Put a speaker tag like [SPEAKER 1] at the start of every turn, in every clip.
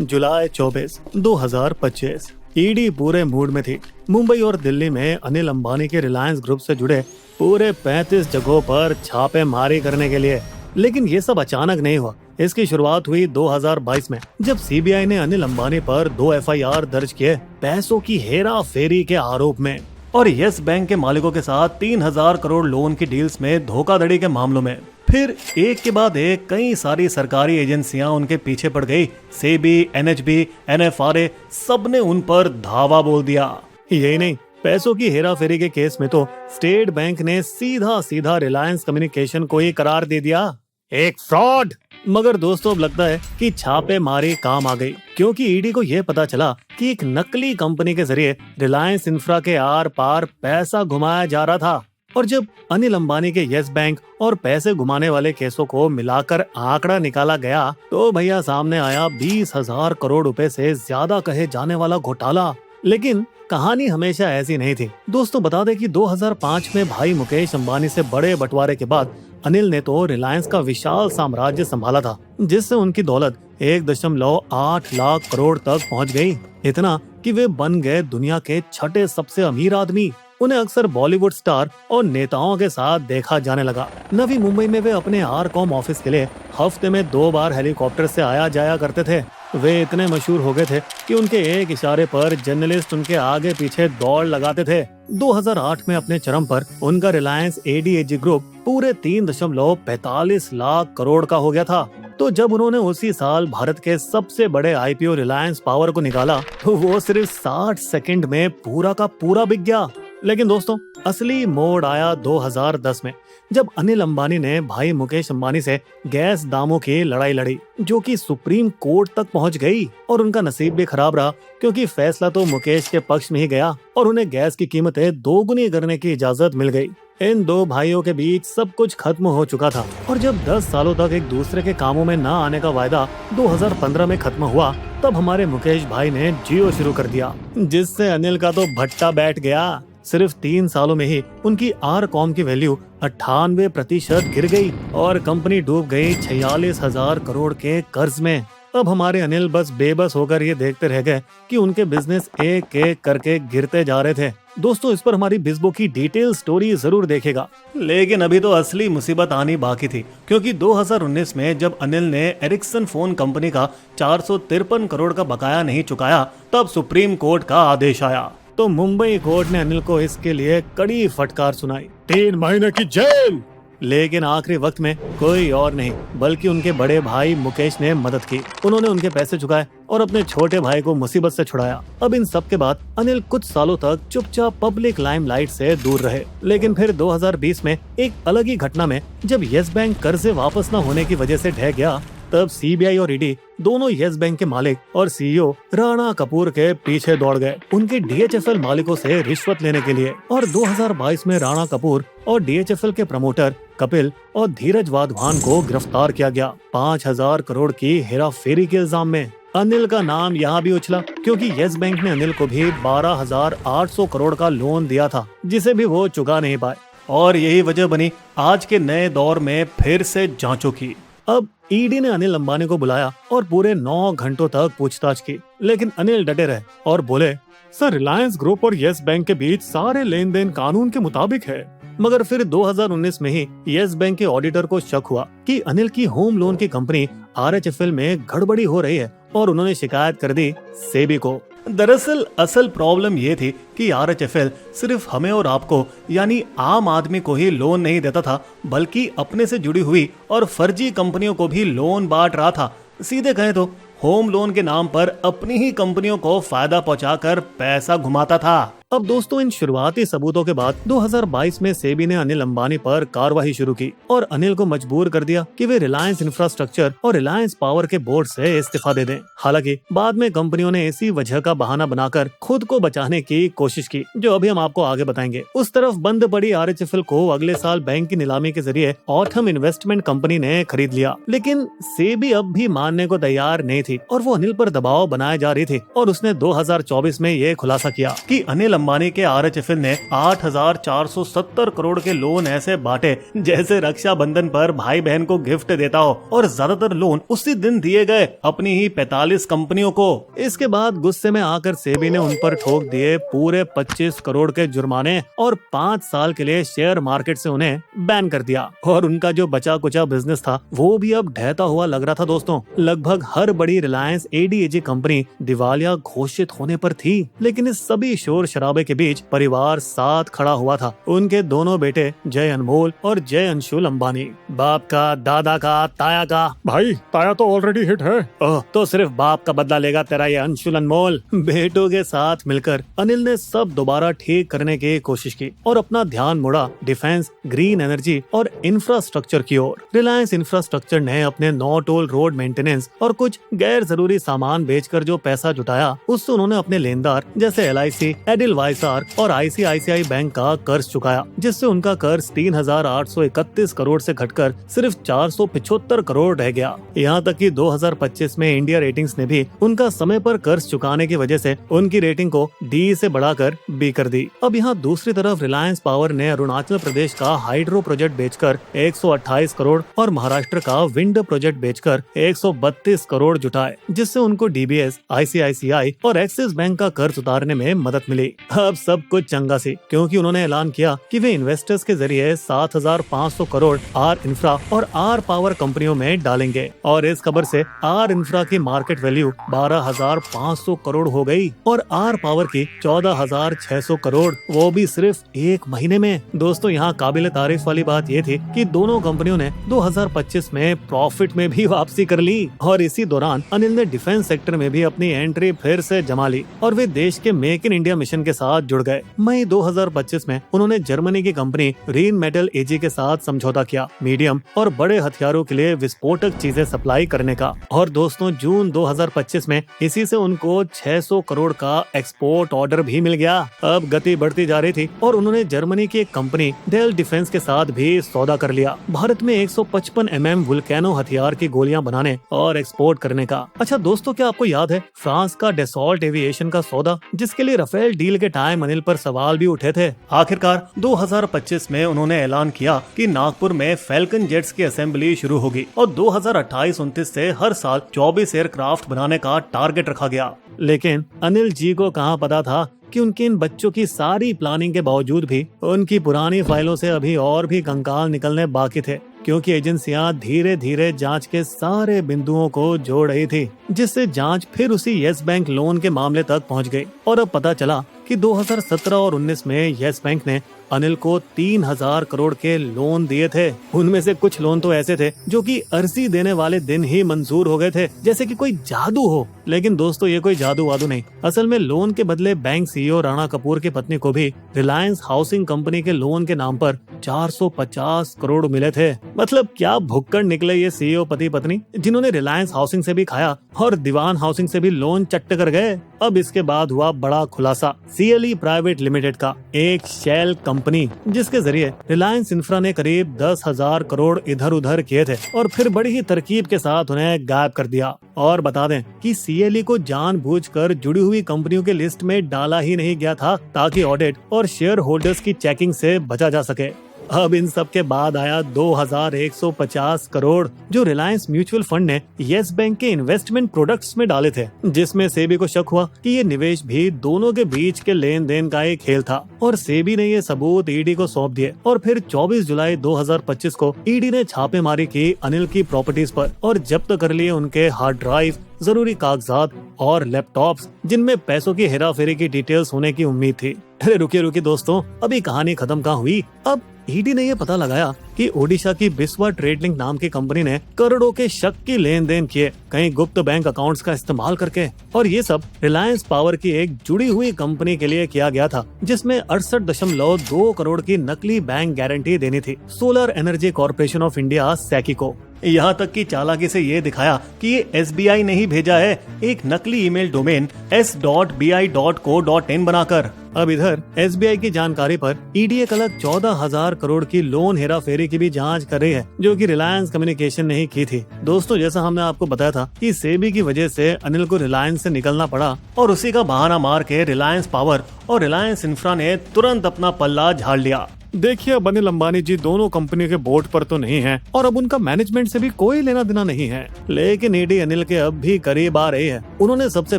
[SPEAKER 1] जुलाई 24, 2025। ED पूरे mood में थी। मुंबई और दिल्ली में अनिल अंबानी के रिलायंस ग्रुप से जुड़े पूरे 35 जगहों पर छापेमारी करने के लिए। लेकिन ये सब अचानक नहीं हुआ। इसकी शुरुआत हुई 2022 में, जब सीबीआई ने अनिल अंबानी पर 2 एफआईआर दर्ज किए पैसों की हेरा फेरी के आरोप में, और यस बैंक के मालिकों के साथ 3000 करोड़ लोन की डील्स में धोखाधड़ी के मामलों में। फिर एक के बाद एक कई सारी सरकारी एजेंसियां उनके पीछे पड़ गई। सेबी, एनएचबी, एनएफआरए, सबने उन पर धावा बोल दिया। यही नहीं, पैसों की हेराफेरी के केस में तो स्टेट बैंक ने सीधा सीधा रिलायंस कम्युनिकेशन को ही करार दे दिया एक फ्रॉड। मगर दोस्तों, अब लगता है कि छापेमारी काम आ गई, क्योंकि ईडी को यह पता चला कि एक नकली कंपनी के जरिए रिलायंस इंफ्रा के आर पार पैसा घुमाया जा रहा था। और जब अनिल अंबानी के यस बैंक और पैसे घुमाने वाले केसों को मिलाकर आंकड़ा निकाला गया, तो भैया सामने आया 20,000 करोड़ रुपए से ज्यादा कहे जाने वाला घोटाला। लेकिन कहानी हमेशा ऐसी नहीं थी। दोस्तों, बता दें कि 2005 में भाई मुकेश अंबानी से बड़े बंटवारे के बाद अनिल ने तो रिलायंस का विशाल साम्राज्य संभाला था, जिससे उनकी दौलत 1.8 लाख करोड़ तक पहुंच गई। इतना कि वे बन गए दुनिया के छठे सबसे अमीर आदमी। उन्हें अक्सर बॉलीवुड स्टार और नेताओं के साथ देखा जाने लगा। नवी मुंबई में वे अपने आरकॉम ऑफिस के लिए हफ्ते में 2 बार हेलीकॉप्टर से आया जाया करते थे। वे इतने मशहूर हो गए थे कि उनके एक इशारे पर जर्नलिस्ट उनके आगे पीछे दौड़ लगाते थे। 2008 में अपने चरम पर उनका रिलायंस एडीएजी ग्रुप पूरे 3.45 लाख करोड़ का हो गया था। तो जब उन्होंने उसी साल भारत के सबसे बड़े आईपीओ रिलायंस पावर को निकाला, तो वो सिर्फ 60 सेकंड में पूरा का पूरा बिक गया। लेकिन दोस्तों, असली मोड़ आया 2010 में, जब अनिल अंबानी ने भाई मुकेश अंबानी से गैस दामों की लड़ाई लड़ी, जो कि सुप्रीम कोर्ट तक पहुंच गई। और उनका नसीब भी खराब रहा, क्योंकि फैसला तो मुकेश के पक्ष में ही गया और उन्हें गैस की कीमतें दोगुनी करने की इजाजत मिल गई। इन दो भाइयों के बीच सब कुछ खत्म हो चुका था। और जब 10 सालों तक एक दूसरे के कामों में न आने का वायदा 2015 में खत्म हुआ, तब हमारे मुकेश भाई ने जियो शुरू कर दिया, जिससे अनिल का तो भट्टा बैठ गया। सिर्फ 3 सालों में ही उनकी आरकॉम की वैल्यू 98% गिर गई और कंपनी डूब गई 46,000 करोड़ के कर्ज में। अब हमारे अनिल बस बेबस होकर ये देखते रह गए कि उनके बिजनेस एक एक करके गिरते जा रहे थे। दोस्तों, इस पर हमारी बिजबो की डिटेल स्टोरी जरूर देखेगा। लेकिन अभी तो असली मुसीबत आनी बाकी थी, क्योंकि 2019 में जब अनिल ने एरिक्सन फोन कंपनी का 453 करोड़ का बकाया नहीं चुकाया, तब सुप्रीम कोर्ट का आदेश आया। तो मुंबई कोर्ट ने अनिल को इसके लिए कड़ी फटकार सुनाई, 3 महीने की जेल। लेकिन आखिरी वक्त में कोई और नहीं, बल्कि उनके बड़े भाई मुकेश ने मदद की। उन्होंने उनके पैसे चुकाए और अपने छोटे भाई को मुसीबत से छुड़ाया। अब इन सब के बाद अनिल कुछ सालों तक चुपचाप पब्लिक लाइमलाइट से दूर रहे। लेकिन फिर 2020 में एक अलग ही घटना में, जब यस बैंक कर्जे वापस न होने की वजह से ढह गया, तब सीबीआई और ईडी दोनों यस बैंक के मालिक और सीईओ राणा कपूर के पीछे दौड़ गए, उनके डीएचएफएल मालिकों से रिश्वत लेने के लिए। और 2022 में राणा कपूर और डीएचएफएल के प्रमोटर कपिल और धीरज वाधवान को गिरफ्तार किया गया 5,000 करोड़ की हेराफेरी के इल्जाम में। अनिल का नाम यहाँ भी उछला, क्योंकि यस बैंक ने अनिल को भी 12,800 करोड़ का लोन दिया था, जिसे भी वो चुका नहीं पाए। और यही वजह बनी आज के नए दौर में फिर से जांचों की। अब ईडी ने अनिल अंबानी को बुलाया और पूरे 9 घंटों तक पूछताछ की। लेकिन अनिल डटे रहे और बोले, सर, रिलायंस ग्रुप और यस बैंक के बीच सारे लेन देन कानून के मुताबिक है। मगर फिर 2019 में ही यस बैंक के ऑडिटर को शक हुआ कि अनिल की होम लोन की कंपनी आरएचएफएल में गड़बड़ी हो रही है, और उन्होंने शिकायत कर दी सेबी को। दरअसल असल प्रॉब्लम ये थी कि आरएचएफएल सिर्फ हमें और आपको, यानी आम आदमी को ही लोन नहीं देता था, बल्कि अपने से जुड़ी हुई और फर्जी कंपनियों को भी लोन बांट रहा था। सीधे कहें तो होम लोन के नाम पर अपनी ही कंपनियों को फायदा पहुंचाकर पैसा घुमाता था। अब दोस्तों, इन शुरुआती सबूतों के बाद 2022 में सेबी ने अनिल अंबानी पर कार्रवाई शुरू की और अनिल को मजबूर कर दिया कि वे रिलायंस इंफ्रास्ट्रक्चर और रिलायंस पावर के बोर्ड से इस्तीफा दे दें। हालांकि बाद में कंपनियों ने इसी वजह का बहाना बनाकर खुद को बचाने की कोशिश की, जो अभी हम आपको आगे बताएंगे। उस तरफ बंद पड़ी आरएचएफएल को अगले साल बैंक की नीलामी के जरिए ऑथम इन्वेस्टमेंट कंपनी ने खरीद लिया। लेकिन सेबी अब भी मानने को तैयार नहीं थी और वो अनिल पर दबाव बनाए जा रही थी। और उसने 2024 में ये खुलासा किया कि अनिल अंबानी के RHFL ने 8,470 करोड़ के लोन ऐसे बांटे जैसे रक्षाबंधन पर भाई बहन को गिफ्ट देता हो, और ज्यादातर लोन उसी दिन दिए गए अपनी ही 45 कंपनियों को। इसके बाद गुस्से में आकर सेबी ने उन पर ठोक दिए पूरे 25 करोड़ के जुर्माने और 5 साल के लिए शेयर मार्केट से उन्हें बैन कर दिया। और उनका जो बचा कुचा बिजनेस था वो भी अब ढहता हुआ लग रहा था दोस्तों। लगभग हर बड़ी रिलायंस ADAG कंपनी दिवालिया घोषित होने पर थी, लेकिन इस सभी शोर शराबे के बीच परिवार साथ खड़ा हुआ था। उनके दोनों बेटे जय अनमोल और जय अंशुल अंबानी, बाप का, दादा का, ताया का।
[SPEAKER 2] भाई ताया तो ऑलरेडी हिट है।
[SPEAKER 1] ओह, तो सिर्फ बाप का बदला लेगा तेरा ये अंशुल अनमोल। बेटों के साथ मिलकर अनिल ने सब दोबारा ठीक करने की कोशिश की और अपना ध्यान मोड़ा डिफेंस, ग्रीन एनर्जी और इंफ्रास्ट्रक्चर की ओर। रिलायंस इंफ्रास्ट्रक्चर ने अपने नो टोल रोड मेंटेनेंस और कुछ गैर जरूरी सामान बेचकर जो पैसा जुटाया, उससे उन्होंने अपने लेनदार जैसे LIC, एडिलवाइस और ICICI बैंक का कर्ज चुकाया, जिससे उनका कर्ज 3,831 करोड़ से घटकर सिर्फ 475 करोड़ रह गया। यहाँ तक कि 2025 में इंडिया रेटिंग्स ने भी उनका समय पर कर्ज चुकाने की वजह से उनकी रेटिंग को D से बढ़ाकर B कर दी। अब यहाँ दूसरी तरफ रिलायंस पावर ने अरुणाचल प्रदेश का हाइड्रो प्रोजेक्ट बेचकर 128 करोड़ और महाराष्ट्र का विंड प्रोजेक्ट बेचकर 132 करोड़ जुटाए, जिससे उनको DBS, ICICI और एक्सिस बैंक का कर्ज उतारने में मदद मिली। अब सब कुछ चंगा सी, क्योंकि उन्होंने ऐलान किया कि वे इन्वेस्टर्स के जरिए 7,500 करोड़ आर इंफ्रा और आर पावर कंपनियों में डालेंगे। और इस खबर से आर इंफ्रा की मार्केट वैल्यू 12,500 करोड़ हो गई और आर पावर की 14,600 करोड़, वो भी सिर्फ एक महीने में। दोस्तों, यहाँ काबिल तारीफ वाली बात ये थी कि दोनों कंपनियों ने 2025 में प्रॉफिट में भी वापसी कर ली और इसी दौरान अनिल ने डिफेंस सेक्टर में भी अपनी एंट्री फिर से जमा ली और वे देश के मेक इन इंडिया मिशन के साथ जुड़ गए। मई 2025 में उन्होंने जर्मनी की कंपनी रेन मेटल AG के साथ समझौता किया मीडियम और बड़े हथियारों के लिए विस्फोटक चीजें सप्लाई करने का। और दोस्तों, जून 2025 में इसी से उनको 600 करोड़ का एक्सपोर्ट ऑर्डर भी मिल गया। अब गति बढ़ती जा रही थी और उन्होंने जर्मनी की एक कंपनी डेल डिफेंस के साथ भी सौदा कर लिया, भारत में 155 mm वुल्केनो हथियार की गोलियां बनाने और एक्सपोर्ट करने का। अच्छा दोस्तों, क्या आपको याद है फ्रांस का डेसॉल्ट एविएशन का सौदा, जिसके लिए राफेल डील के टाइम अनिल पर सवाल भी उठे थे? आखिरकार 2025 में उन्होंने ऐलान किया कि नागपुर में फैल्कन जेट्स की असेंबली शुरू होगी और 2028-29 से हर साल 24 एयरक्राफ्ट बनाने का टारगेट रखा गया। लेकिन अनिल जी को कहाँ पता था कि उनके इन बच्चों की सारी प्लानिंग के बावजूद भी उनकी पुरानी फाइलों से अभी और भी कंकाल निकलने बाकी थे, क्योंकि एजेंसियां धीरे धीरे जांच के सारे बिंदुओं को जोड़ रही थी, जिससे जांच फिर उसी यस बैंक लोन के मामले तक पहुंच गई। और अब पता चला कि 2017 और 19 में यस बैंक ने अनिल को 3,000 करोड़ के लोन दिए थे। उनमें से कुछ लोन तो ऐसे थे जो कि अर्जी देने वाले दिन ही मंजूर हो गए थे, जैसे कि कोई जादू हो। लेकिन दोस्तों, ये कोई जादू वादू नहीं। असल में लोन के बदले बैंक CEO राणा कपूर की पत्नी को भी रिलायंस हाउसिंग कंपनी के लोन के नाम पर 450 करोड़ मिले थे। मतलब क्या भुक्कड़ निकले ये CEO पति पत्नी, जिन्होंने रिलायंस हाउसिंग से भी खाया और दीवान हाउसिंग से भी लोन चट्ट कर गए। अब इसके बाद हुआ बड़ा खुलासा CLE प्राइवेट लिमिटेड का, एक शेल कंपनी जिसके जरिए रिलायंस इंफ्रा ने करीब 10,000 करोड़ इधर उधर किए थे और फिर बड़ी ही तरकीब के साथ उन्हें गायब कर दिया। और बता दें कि CLE को जानबूझकर जुड़ी हुई कंपनियों के लिस्ट में डाला ही नहीं गया था, ताकि ऑडिट और शेयर होल्डर्स की चेकिंग से बचा जा सके। अब इन सब के बाद आया 2,150 करोड़ जो रिलायंस म्यूचुअल फंड ने यस बैंक के इन्वेस्टमेंट प्रोडक्ट्स में डाले थे, जिसमें सेबी को शक हुआ कि ये निवेश भी दोनों के बीच के लेन देन का एक खेल था और सेबी ने ये सबूत ईडी को सौंप दिए। और फिर 24 जुलाई 2025 को ईडी ने छापेमारी की अनिल की प्रॉपर्टीज पर और जब्त कर लिए उनके हार्ड ड्राइव, जरूरी कागजात और लैपटॉप्स, जिनमें पैसों की हेराफेरी की डिटेल्स होने की उम्मीद थी। अरे रुकिए दोस्तों, अभी कहानी खत्म कहाँ हुई। अब ईडी ने यह पता लगाया कि ओडिशा की बिस्वा ट्रेड लिंक नाम की कंपनी ने करोड़ों के शक की लेन देन किए, कई गुप्त बैंक अकाउंट्स का इस्तेमाल करके। और ये सब रिलायंस पावर की एक जुड़ी हुई कंपनी के लिए किया गया था, जिसमें 68.2 करोड़ की नकली बैंक गारंटी देनी थी solar energy corporation of India SECI को। यहाँ तक कि चालाकी से ये दिखाया कि ये SBI ने ही भेजा है, एक नकली ईमेल डोमेन s.bi.co.in बनाकर। अब इधर SBI की जानकारी पर ईडी एक अलग 14,000 करोड़ की लोन हेराफेरी क्वेरी की भी जांच कर रही है, जो कि रिलायंस कम्युनिकेशन ने ही की थी। दोस्तों, जैसा हमने आपको बताया था कि सेबी की वजह से अनिल को रिलायंस से निकलना पड़ा और उसी का बहाना मार के रिलायंस पावर और रिलायंस इंफ्रा ने तुरंत अपना पल्ला झाड़ लिया।
[SPEAKER 2] देखिए, अब अनिल अंबानी जी दोनों कंपनी के बोर्ड पर तो नहीं हैं और अब उनका मैनेजमेंट से भी कोई लेना देना नहीं है।
[SPEAKER 1] लेकिन ईडी अनिल के अब भी करीब आ रही है। उन्होंने सबसे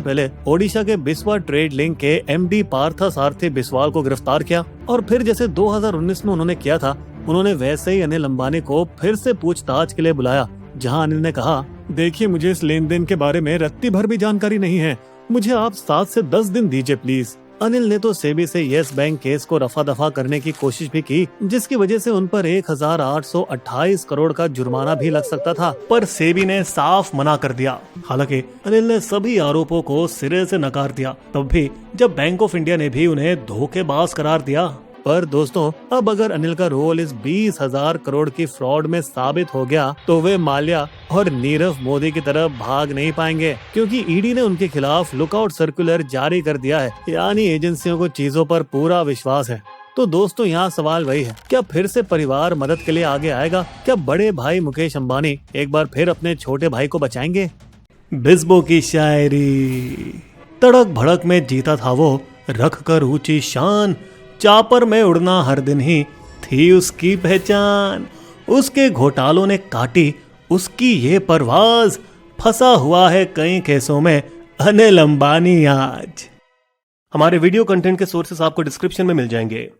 [SPEAKER 1] पहले ओडिशा के बिस्वा ट्रेड लिंक के एमडी पार्था सारथी बिस्वाल को गिरफ्तार किया और फिर जैसे 2019 में उन्होंने किया था, उन्होंने वैसे ही अनिल अंबानी को फिर से पूछताछ के लिए बुलाया, जहां अनिल ने कहा,
[SPEAKER 2] देखिए, मुझे इस लेन देन के बारे में रत्ती भर भी जानकारी नहीं है। मुझे आप 7 से 10 दिन दीजिए प्लीज।
[SPEAKER 1] अनिल ने तो सेबी से येस बैंक केस को रफा दफा करने की कोशिश भी की, जिसकी वजह से उन पर 1828 करोड़ का जुर्माना भी लग सकता था, पर सेबी ने साफ मना कर दिया। हालांकि अनिल ने सभी आरोपों को सिरे से नकार दिया, तब भी जब बैंक ऑफ इंडिया ने भी उन्हें धोखेबाज करार दिया। पर दोस्तों, अब अगर अनिल का रोल इस 20,000 करोड़ की फ्रॉड में साबित हो गया, तो वे माल्या और नीरव मोदी की तरफ भाग नहीं पाएंगे, क्योंकि ईडी ने उनके खिलाफ लुकआउट सर्कुलर जारी कर दिया है। यानी एजेंसियों को चीजों पर पूरा विश्वास है। तो दोस्तों, यहाँ सवाल वही है, क्या फिर से परिवार मदद के लिए आगे आएगा? क्या बड़े भाई मुकेश अंबानी एक बार फिर अपने छोटे भाई को बचाएंगे? बिस्बो की शायरी, तड़क भड़क में जीता था वो, रख कर ऊंची शान, चापर में उड़ना हर दिन ही थी उसकी पहचान। उसके घोटालों ने काटी उसकी ये परवाज, फंसा हुआ है कई केसों में अनिल अंबानी आज। हमारे वीडियो कंटेंट के सोर्सेस आपको डिस्क्रिप्शन में मिल जाएंगे।